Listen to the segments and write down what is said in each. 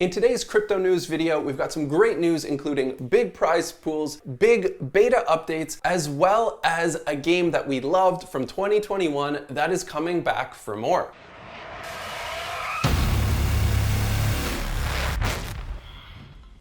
In today's crypto news video, we've got some great news, including big prize pools, big beta updates, as well as a game that we loved from 2021 that is coming back for more.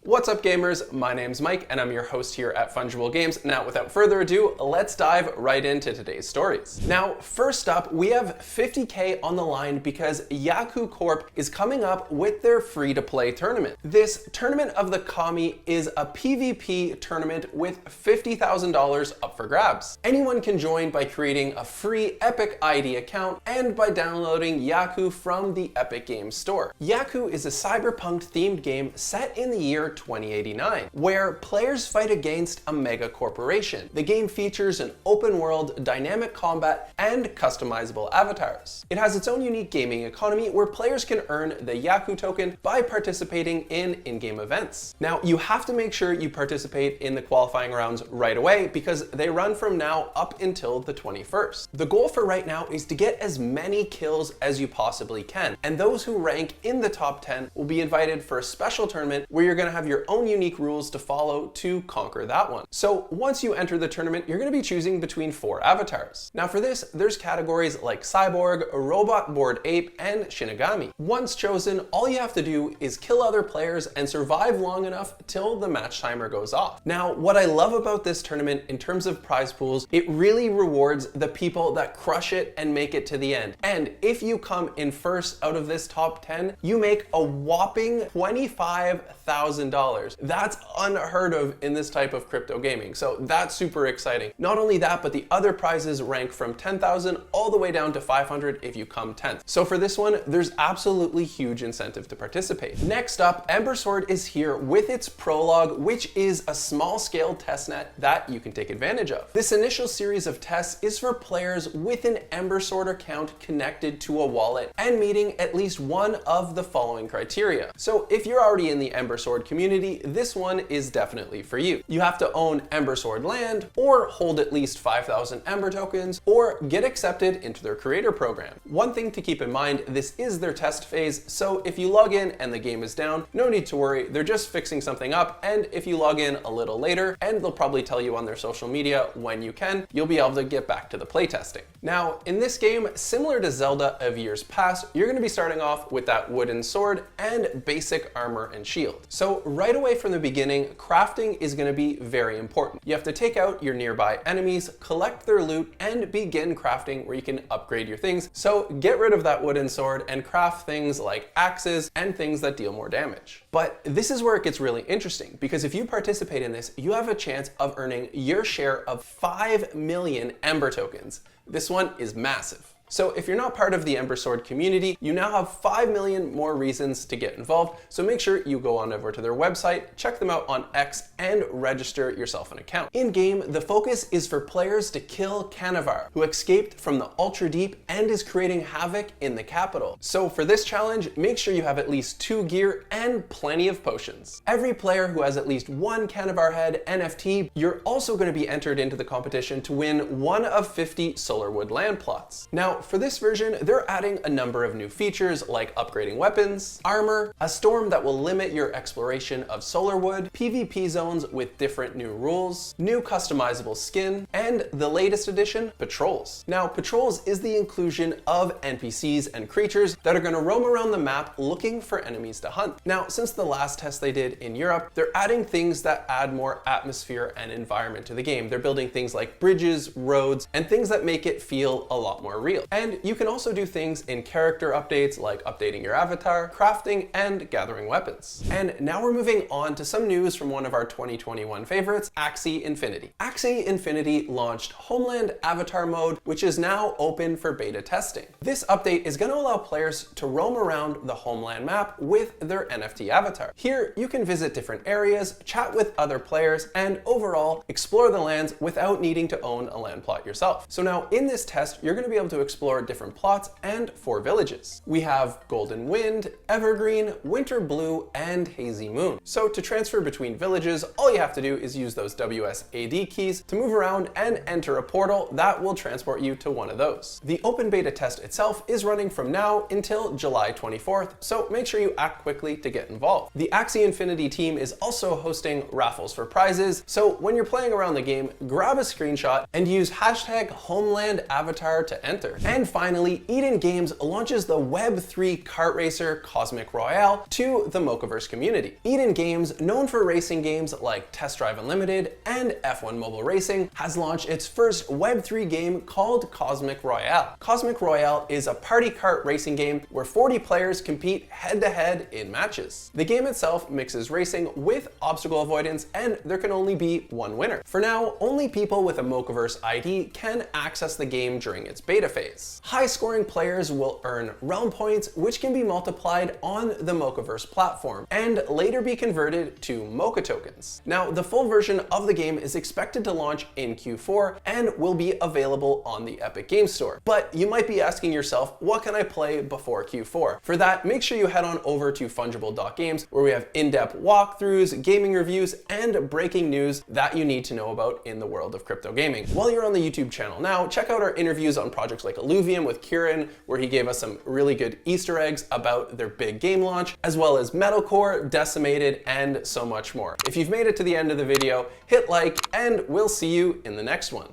What's up, gamers? My name's Mike and I'm your host here at Funjible Games. Now, without further ado, let's dive right into today's stories. Now, first up, we have 50K on the line because Yaku Corp is coming up with their free-to-play tournament. This Tournament of the Kami is a PvP tournament with $50,000 up for grabs. Anyone can join by creating a free Epic ID account and by downloading Yaku from the Epic Games Store. Yaku is a cyberpunk-themed game set in the year 2089, where players fight against a mega corporation. The game features an open world, dynamic combat, and customizable avatars. It has its own unique gaming economy where players can earn the Yaku token by participating in in-game events. Now, you have to make sure you participate in the qualifying rounds right away because they run from now up until the 21st. The goal for right now is to get as many kills as you possibly can, and those who rank in the top 10 will be invited for a special tournament where you're going to have your own unique rules to follow to conquer that one. So once you enter the tournament, you're going to be choosing between 4 avatars. Now for this, there's categories like Cyborg, Robot Bored Ape, and Shinigami. Once chosen, all you have to do is kill other players and survive long enough till the match timer goes off. Now, what I love about this tournament in terms of prize pools, it really rewards the people that crush it and make it to the end. And if you come in first out of this top 10, you make a whopping $25,000. That's unheard of in this type of crypto gaming. So that's super exciting. Not only that, but the other prizes rank from 10,000 all the way down to 500 if you come 10th. So for this one, there's absolutely huge incentive to participate. Next up, Ember Sword is here with its prologue, which is a small scale testnet that you can take advantage of. This initial series of tests is for players with an Ember Sword account connected to a wallet and meeting at least one of the following criteria. So if you're already in the Ember Sword community, this one is definitely for you. You have to own Ember Sword land, or hold at least 5,000 Ember tokens, or get accepted into their creator program. One thing to keep in mind, this is their test phase, so if you log in and the game is down, no need to worry, they're just fixing something up, and if you log in a little later, and they'll probably tell you on their social media when you can, you'll be able to get back to the playtesting. Now, in this game, similar to Zelda of years past, you're going to be starting off with that wooden sword and basic armor and shield. So right away from the beginning, crafting is going to be very important. You have to take out your nearby enemies, collect their loot, and begin crafting where you can upgrade your things. So get rid of that wooden sword and craft things like axes and things that deal more damage. But this is where it gets really interesting, because if you participate in this, you have a chance of earning your share of 5 million Ember tokens. This one is massive. So if you're not part of the Ember Sword community, you now have 5 million more reasons to get involved. So make sure you go on over to their website, check them out on X, and register yourself an account. In game, the focus is for players to kill Canavar, who escaped from the Ultra Deep and is creating havoc in the capital. So for this challenge, make sure you have at least 2 gear and plenty of potions. Every player who has at least 1 Canavar head NFT, you're also going to be entered into the competition to win one of 50 Solarwood land plots. Now, for this version, they're adding a number of new features like upgrading weapons, armor, a storm that will limit your exploration of Solarwood, PvP zones with different new rules, new customizable skin, and the latest addition, patrols. Now, patrols is the inclusion of NPCs and creatures that are going to roam around the map looking for enemies to hunt. Now, since the last test they did in Europe, they're adding things that add more atmosphere and environment to the game. They're building things like bridges, roads, and things that make it feel a lot more real. And you can also do things in character updates like updating your avatar, crafting, and gathering weapons. And now we're moving on to some news from one of our 2021 favorites, Axie Infinity. Axie Infinity launched Homeland Avatar Mode, which is now open for beta testing. This update is going to allow players to roam around the Homeland map with their NFT avatar. Here, you can visit different areas, chat with other players, and overall explore the lands without needing to own a land plot yourself. So now in this test, you're going to be able to explore explore different plots and 4 villages. We have Golden Wind, Evergreen, Winter Blue, and Hazy Moon. So to transfer between villages, all you have to do is use those WSAD keys to move around and enter a portal that will transport you to one of those. The open beta test itself is running from now until July 24th, so make sure you act quickly to get involved. The Axie Infinity team is also hosting raffles for prizes, so when you're playing around the game, grab a screenshot and use hashtag Homeland Avatar to enter. And finally, Eden Games launches the Web3 kart racer Cosmic Royale to the Mocaverse community. Eden Games, known for racing games like Test Drive Unlimited and F1 Mobile Racing, has launched its first Web3 game called Cosmic Royale. Cosmic Royale is a party kart racing game where 40 players compete head-to-head in matches. The game itself mixes racing with obstacle avoidance, and there can only be one winner. For now, only people with a Mocaverse ID can access the game during its beta phase. High-scoring players will earn realm points, which can be multiplied on the Mocaverse platform and later be converted to Mocha tokens. Now, the full version of the game is expected to launch in Q4 and will be available on the Epic Games Store. But you might be asking yourself, what can I play before Q4? For that, make sure you head on over to Funjible.games, where we have in-depth walkthroughs, gaming reviews, and breaking news that you need to know about in the world of crypto gaming. While you're on the YouTube channel now, check out our interviews on projects like Illuvium with Kieran, where he gave us some really good Easter eggs about their big game launch, as well as Metalcore, Decimated, and so much more. If you've made it to the end of the video, hit like, and we'll see you in the next one.